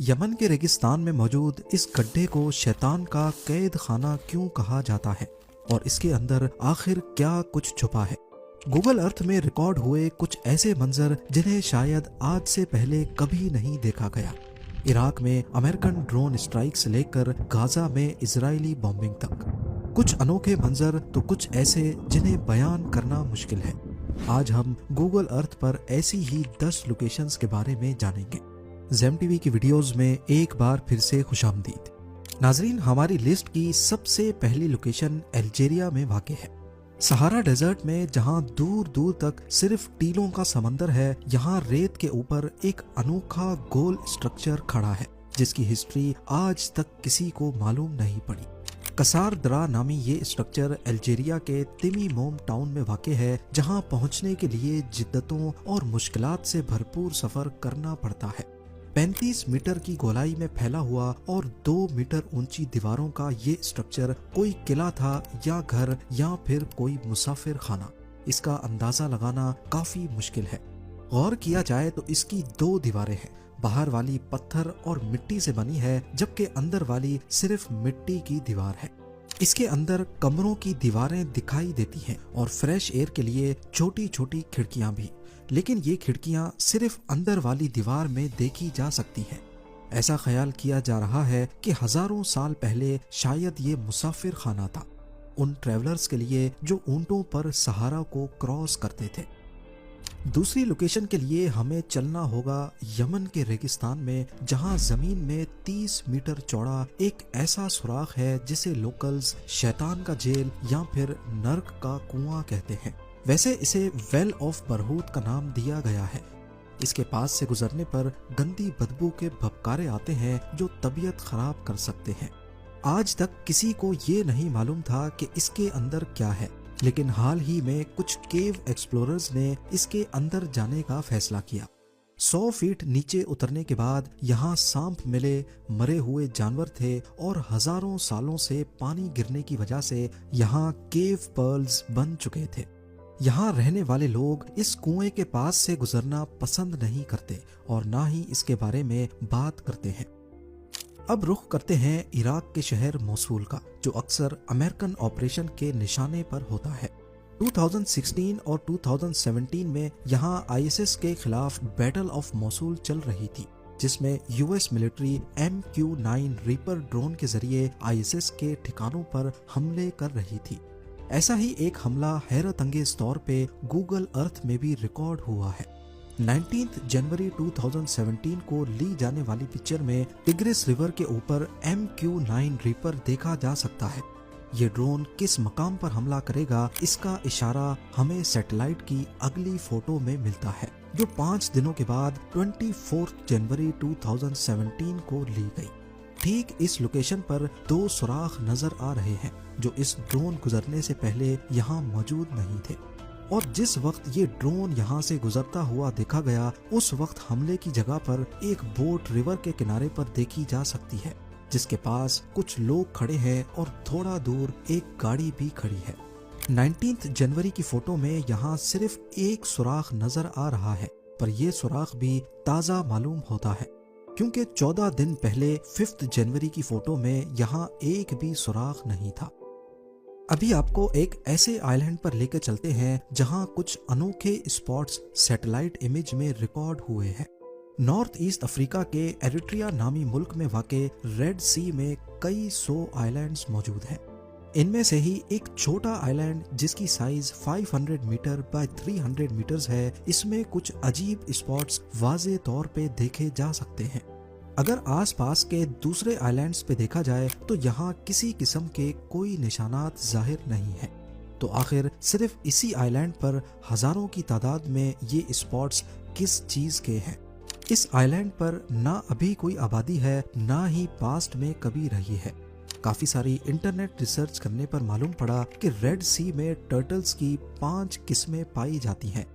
Yemen के रेगिस्तान में मौजूद इस गड्ढे को शैतान का कैद खाना क्यों कहा जाता है और इसके अंदर आखिर क्या कुछ छुपा है। गूगल अर्थ में रिकॉर्ड हुए कुछ ऐसे मंजर जिन्हें शायद आज से पहले कभी नहीं देखा गया। इराक में अमेरिकन ड्रोन स्ट्राइक से लेकर गाजा में इजरायली बॉम्बिंग तक कुछ अनोखे मंजर तो कुछ ऐसे जिन्हें बयान करना मुश्किल है। आज हम गूगल अर्थ पर ऐसी ही 10 लोकेशंस के बारे में जानेंगे। ज़ेम टीवी की वीडियोस में एक बार फिर से खुशामदीद। नाजरीन, हमारी लिस्ट की सबसे पहली लोकेशन अल्जीरिया में वाक़ है। सहारा डेजर्ट में जहां दूर दूर तक सिर्फ टीलों का समंदर है, यहां रेत के ऊपर एक अनोखा गोल स्ट्रक्चर खड़ा है जिसकी हिस्ट्री आज तक किसी को मालूम नहीं पड़ी। कसार दरा नामी ये स्ट्रक्चर अल्जीरिया के तिमी मोम टाउन में वाक़ है, जहां पहुंचने के लिए जिद्दतों और मुश्किलात से भरपूर सफर करना पड़ता है। 35 मीटर की गोलाई में फैला हुआ और 2 मीटर ऊंची दीवारों का ये स्ट्रक्चर कोई किला था या घर या फिर कोई मुसाफिर खाना, इसका अंदाजा लगाना काफी मुश्किल है। गौर किया जाए तो इसकी 2 दीवारें हैं। बाहर वाली पत्थर और मिट्टी से बनी है जबकि अंदर वाली सिर्फ मिट्टी की दीवार है। इसके अंदर कमरों की दीवारें दिखाई देती हैं और फ्रेश एयर के लिए छोटी छोटी खिड़कियां भी, लेकिन ये खिड़कियां सिर्फ अंदर वाली दीवार में देखी जा सकती हैं। ऐसा ख्याल किया जा रहा है कि हजारों साल पहले शायद ये मुसाफिर खाना था, उन ट्रैवलर्स के लिए जो ऊंटों पर सहारा को क्रॉस करते थे। दूसरी लोकेशन के लिए हमें चलना होगा यमन के रेगिस्तान में, जहां जमीन में 30 मीटर चौड़ा एक ऐसा सुराख है जिसे लोकल्स शैतान का जेल या फिर नर्क का कुआं कहते हैं। वैसे इसे वेल ऑफ बरहूत का नाम दिया गया है। इसके पास से गुजरने पर गंदी बदबू के भपकारे आते हैं जो तबीयत खराब कर सकते हैं। आज तक किसी को ये नहीं मालूम था कि इसके अंदर क्या है, लेकिन हाल ही में कुछ केव एक्सप्लोरर्स ने इसके अंदर जाने का फैसला किया। 100 फीट नीचे उतरने के बाद यहाँ सांप मिले, मरे हुए जानवर थे और हजारों सालों से पानी गिरने की वजह से यहाँ केव पर्ल्स बन चुके थे। यहाँ रहने वाले लोग इस कुएं के पास से गुजरना पसंद नहीं करते और ना ही इसके बारे में बात करते हैं। अब रुख करते हैं इराक के शहर मोसूल का, जो अक्सर अमेरिकन ऑपरेशन के निशाने पर होता है। 2016 और 2017 में यहाँ आईएसएस के खिलाफ बैटल ऑफ मोसूल चल रही थी, जिसमें US military MQ-9 reaper drone के जरिए आईएसएस के ठिकानों पर हमले कर रही थी। ऐसा ही एक हमला हैरत अंगेज तौर पे गूगल अर्थ में भी रिकॉर्ड हुआ है। 19 जनवरी 2017 को ली जाने वाली पिक्चर में टिग्रिस रिवर के ऊपर MQ-9 रीपर देखा जा सकता है। ये ड्रोन किस मकाम पर हमला करेगा, इसका इशारा हमें सैटेलाइट की अगली फोटो में मिलता है, जो 5 दिनों के बाद 24 जनवरी 2017 को ली गई। ठीक इस लोकेशन पर 2 सुराख नजर आ रहे हैं जो इस ड्रोन गुजरने से पहले यहाँ मौजूद नहीं थे, और जिस वक्त ये ड्रोन यहाँ से गुजरता हुआ देखा गया उस वक्त हमले की जगह पर एक बोट रिवर के किनारे पर देखी जा सकती है, जिसके पास कुछ लोग खड़े हैं और थोड़ा दूर एक गाड़ी भी खड़ी है। 19 जनवरी की फोटो में यहाँ सिर्फ एक सुराख नजर आ रहा है, पर यह सुराख भी ताजा मालूम होता है क्योंकि 14 दिन पहले 5 जनवरी की फोटो में यहाँ एक भी सुराख नहीं था। अभी आपको एक ऐसे आइलैंड पर लेकर चलते हैं जहाँ कुछ अनोखे स्पॉट्स सैटेलाइट इमेज में रिकॉर्ड हुए हैं। नॉर्थ ईस्ट अफ्रीका के एरिट्रिया नामी मुल्क में वाक़े रेड सी में कई 100 आइलैंड्स मौजूद हैं। इनमें से ही एक छोटा आइलैंड जिसकी साइज 500 मीटर बाय 300 मीटर्स है, इसमें कुछ अजीब स्पॉट्स वाज़े तौर पे देखे जा सकते हैं। अगर आसपास के दूसरे आइलैंड्स पे देखा जाए तो यहाँ किसी किस्म के कोई निशानात जाहिर नहीं है, तो आखिर सिर्फ इसी आइलैंड पर हजारों की तादाद में ये स्पॉट्स किस चीज के हैं। इस आइलैंड पर ना अभी कोई आबादी है, ना ही पास्ट में कभी रही है। काफी सारी इंटरनेट रिसर्च करने पर मालूम पड़ा कि रेड सी में टर्टल्स की 5 किस्में पाई जाती हैं,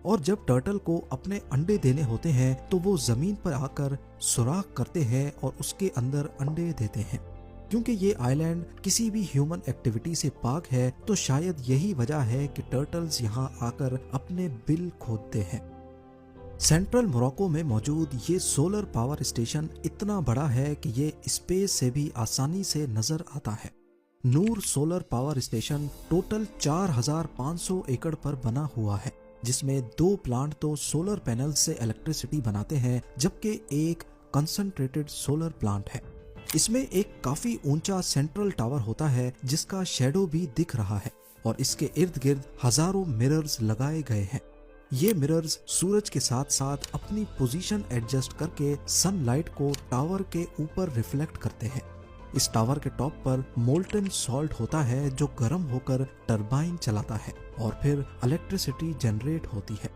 और जब टर्टल को अपने अंडे देने होते हैं तो वो जमीन पर आकर सुराख करते हैं और उसके अंदर अंडे देते हैं। क्योंकि ये आइलैंड किसी भी ह्यूमन एक्टिविटी से पाक है, तो शायद यही वजह है कि टर्टल्स यहाँ आकर अपने बिल खोदते हैं। सेंट्रल मोरक्को में मौजूद ये सोलर पावर स्टेशन इतना बड़ा है कि ये स्पेस से भी आसानी से नजर आता है। नूर सोलर पावर स्टेशन टोटल 4500 एकड़ पर बना हुआ है, जिसमें 2 प्लांट तो सोलर पैनल से इलेक्ट्रिसिटी बनाते हैं, जबकि एक कंसंट्रेटेड सोलर प्लांट है। इसमें एक काफी ऊंचा सेंट्रल टावर होता है जिसका शैडो भी दिख रहा है, और इसके इर्द गिर्द हजारों मिरर्स लगाए गए हैं। ये मिरर्स सूरज के साथ साथ अपनी पोजीशन एडजस्ट करके सनलाइट को टावर के ऊपर रिफ्लेक्ट करते हैं। इस टावर के टॉप पर मोल्टन सॉल्ट होता है जो गर्म होकर टरबाइन चलाता है और फिर इलेक्ट्रिसिटी जनरेट होती है।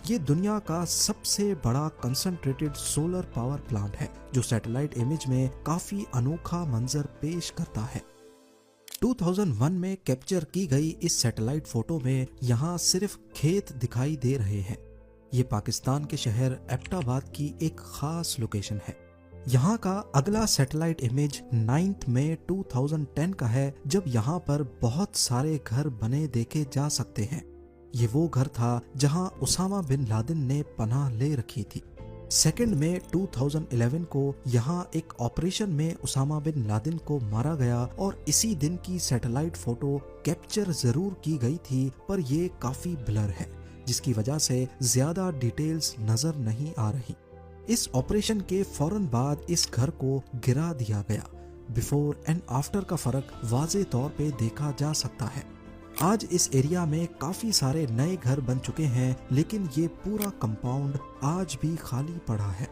ये दुनिया का सबसे बड़ा कंसंट्रेटेड सोलर पावर प्लांट है जो सैटेलाइट इमेज में काफी अनोखा मंजर पेश करता है। 2001 में कैप्चर की गई इस सैटेलाइट फोटो में यहाँ सिर्फ खेत दिखाई दे रहे हैं। ये पाकिस्तान के शहर एबटाबाद की एक खास लोकेशन है। यहाँ का अगला सैटेलाइट इमेज 9 मई 2010 का है, जब यहाँ पर बहुत सारे घर बने देखे जा सकते हैं। ये वो घर था जहाँ उसामा बिन लादेन ने पनाह ले रखी थी। 2 मई 2011 को यहाँ एक ऑपरेशन में उसामा बिन लादेन को मारा गया और इसी दिन की सैटेलाइट फोटो कैप्चर जरूर की गई थी, पर ये काफी ब्लर है, जिसकी वजह से ज्यादा डिटेल्स नजर नहीं आ रही। इस ऑपरेशन के फौरन बाद इस घर को गिरा दिया गया। बिफोर एंड आफ्टर का फर्क वाज़े तौर पे देखा जा सकता है। आज इस एरिया में काफी सारे नए घर बन चुके हैं, लेकिन ये पूरा कंपाउंड आज भी खाली पड़ा है।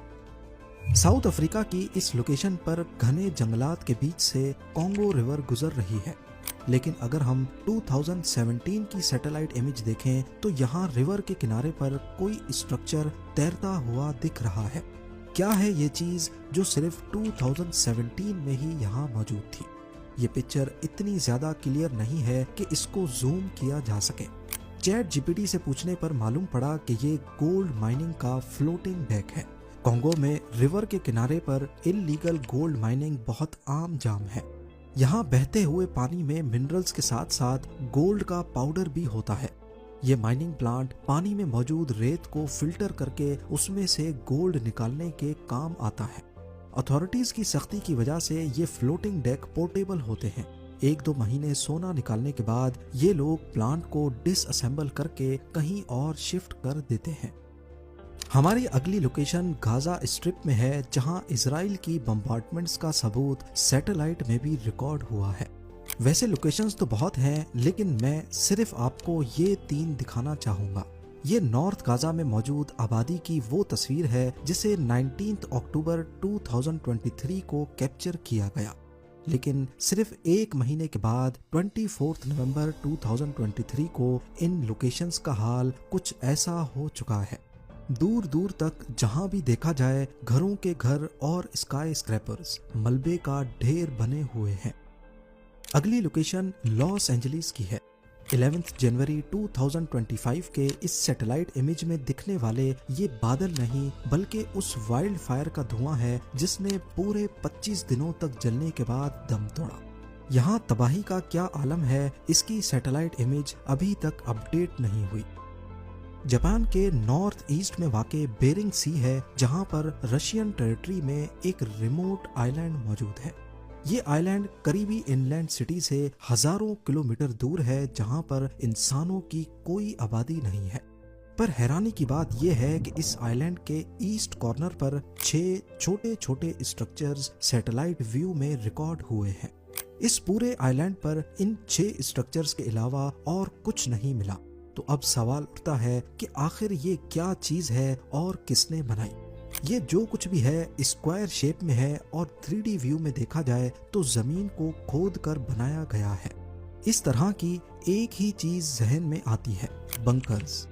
साउथ अफ्रीका की इस लोकेशन पर घने जंगलात के बीच से कॉन्गो रिवर गुजर रही है, लेकिन अगर हम 2017 की सैटेलाइट इमेज देखें तो यहाँ रिवर के किनारे पर कोई स्ट्रक्चर तैरता हुआ दिख रहा है। क्या है ये चीज जो सिर्फ 2017 में ही यहाँ मौजूद थी? ये पिक्चर इतनी ज्यादा क्लियर नहीं है कि इसको जूम किया जा सके। चैट जीपीटी से पूछने पर मालूम पड़ा कि ये गोल्ड माइनिंग का फ्लोटिंग डेक है। कॉन्गो में रिवर के किनारे पर इल्लीगल गोल्ड माइनिंग बहुत आम जाम है। यहाँ बहते हुए पानी में मिनरल्स के साथ साथ गोल्ड का पाउडर भी होता है। ये माइनिंग प्लांट पानी में मौजूद रेत को फिल्टर करके उसमें से गोल्ड निकालने के काम आता है। अथॉरिटीज की सख्ती की वजह से ये फ्लोटिंग डेक पोर्टेबल होते हैं। 1-2 महीने सोना निकालने के बाद ये लोग प्लांट को डिसअसेंबल करके कहीं और शिफ्ट कर देते हैं। हमारी अगली लोकेशन गाजा स्ट्रिप में है, जहां इजराइल की बम्बार्डमेंट्स का सबूत सैटेलाइट में भी रिकॉर्ड हुआ है। वैसे लोकेशंस तो बहुत हैं, लेकिन मैं सिर्फ आपको ये 3 दिखाना चाहूंगा। ये नॉर्थ गाजा में मौजूद आबादी की वो तस्वीर है जिसे 19 अक्टूबर 2023 को कैप्चर किया गया, लेकिन सिर्फ 1 महीने के बाद 24 नवंबर 2023 को इन लोकेशंस का हाल कुछ ऐसा हो चुका है। दूर दूर तक जहां भी देखा जाए घरों के घर और स्काई स्क्रैपर्स मलबे का ढेर बने हुए हैं। अगली लोकेशन लॉस एंजलिस की है। 11 जनवरी 2025 के इस सैटेलाइट इमेज में दिखने वाले ये बादल नहीं, बल्कि उस वाइल्ड फायर का धुआं है जिसने पूरे 25 दिनों तक जलने के बाद दम तोड़ा। यहाँ तबाही का क्या आलम है, इसकी सैटेलाइट इमेज अभी तक अपडेट नहीं हुई। जापान के नॉर्थ ईस्ट में वाक़े बेरिंग सी है, जहाँ पर रशियन टेरिटरी में एक रिमोट आइलैंड मौजूद है। ये आइलैंड करीबी इनलैंड सिटी से हजारों किलोमीटर दूर है, जहां पर इंसानों की कोई आबादी नहीं है। पर हैरानी की बात यह है कि इस आइलैंड के ईस्ट कॉर्नर पर 6 छोटे छोटे स्ट्रक्चर्स सैटेलाइट व्यू में रिकॉर्ड हुए हैं। इस पूरे आइलैंड पर इन 6 स्ट्रक्चर्स के अलावा और कुछ नहीं मिला। तो अब सवाल उठता है कि आखिर ये क्या चीज है और किसने बनाई? ये जो कुछ भी है स्क्वायर शेप में है और 3D व्यू में देखा जाए तो जमीन को खोद कर बनाया गया है। इस तरह की एक ही चीज जहन में आती है, बंकर्स।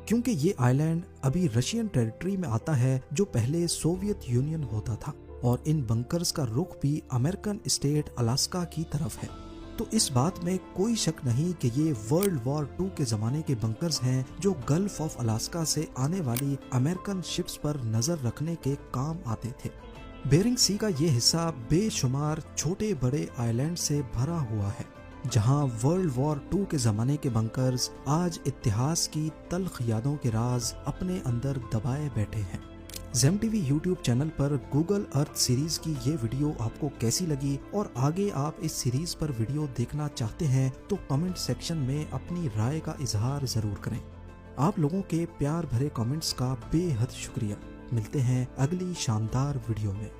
क्योंकि ये आइलैंड अभी रशियन टेरिटरी में आता है जो पहले सोवियत यूनियन होता था, और इन बंकर्स का रुख भी अमेरिकन स्टेट अलास्का की तरफ है। तो इस बात में कोई शक नहीं कि ये वर्ल्ड वॉर 2 के जमाने के बंकर्स हैं जो गल्फ ऑफ अलास्का से आने वाली अमेरिकन शिप्स पर नजर रखने के काम आते थे। बेरिंग सी का ये हिस्सा बेशुमार छोटे बड़े आइलैंड से भरा हुआ है। जहां वर्ल्ड वॉर 2 के जमाने के बंकर्स आज इतिहास की तल्ख यादों के राज अपने अंदर दबाए बैठे हैं। ज़ेम टीवी यूट्यूब चैनल पर गूगल अर्थ सीरीज की ये वीडियो आपको कैसी लगी और आगे आप इस सीरीज पर वीडियो देखना चाहते हैं तो कमेंट सेक्शन में अपनी राय का इजहार जरूर करें। आप लोगों के प्यार भरे कमेंट्स का बेहद शुक्रिया। मिलते हैं अगली शानदार वीडियो में।